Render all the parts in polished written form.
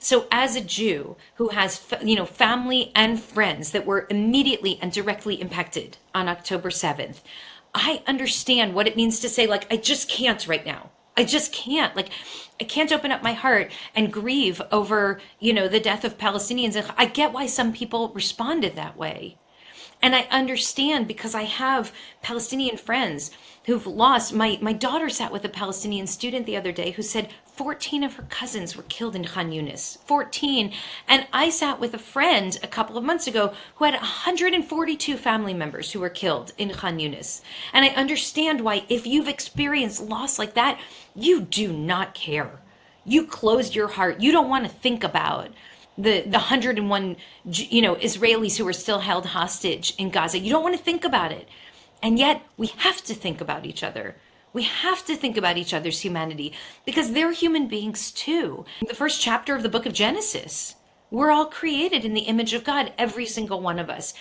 So as a Jew who has, family and friends that were immediately and directly impacted on October 7th, I understand what it means to say, like, I just can't right now. I just can't. Like, I can't open up my heart and grieve over, the death of Palestinians. And I get why some people responded that way. And I understand because I have Palestinian friends who've lost. My daughter sat with a Palestinian student the other day who said 14 of her cousins were killed in Khan Yunis. 14. And I sat with a friend a couple of months ago who had 142 family members who were killed in Khan Yunis. And I understand why, if you've experienced loss like that, you do not care. You closed your heart. You don't want to think about the 101 Israelis who are still held hostage in Gaza. You don't want to think about it. And yet we have to think about each other. We have to think about each other's humanity because they're human beings too. The first chapter of the book of Genesis, we're all created in the image of God, every single one of us.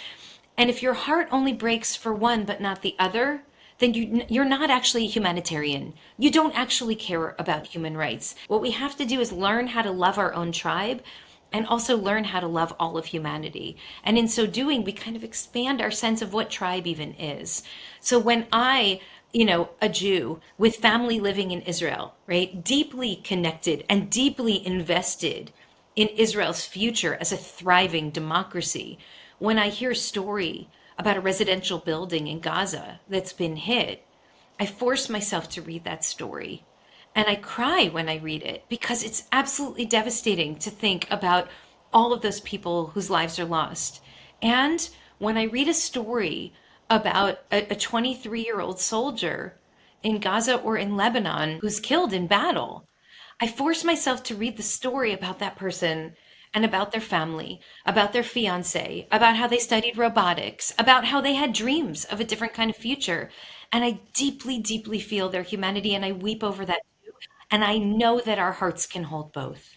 And if your heart only breaks for one but not the other, then you're not actually a humanitarian. You don't actually care about human rights. What we have to do is learn how to love our own tribe and also learn how to love all of humanity. And in so doing, we kind of expand our sense of what tribe even is. So when I, a Jew with family living in Israel, right, deeply connected and deeply invested in Israel's future as a thriving democracy, when I hear a story about a residential building in Gaza that's been hit, I force myself to read that story. And I cry when I read it because it's absolutely devastating to think about all of those people whose lives are lost. And when I read a story about a 23-year-old soldier in Gaza or in Lebanon who's killed in battle, I force myself to read the story about that person and about their family, about their fiance, about how they studied robotics, about how they had dreams of a different kind of future. And I deeply, deeply feel their humanity and I weep over that. And I know that our hearts can hold both.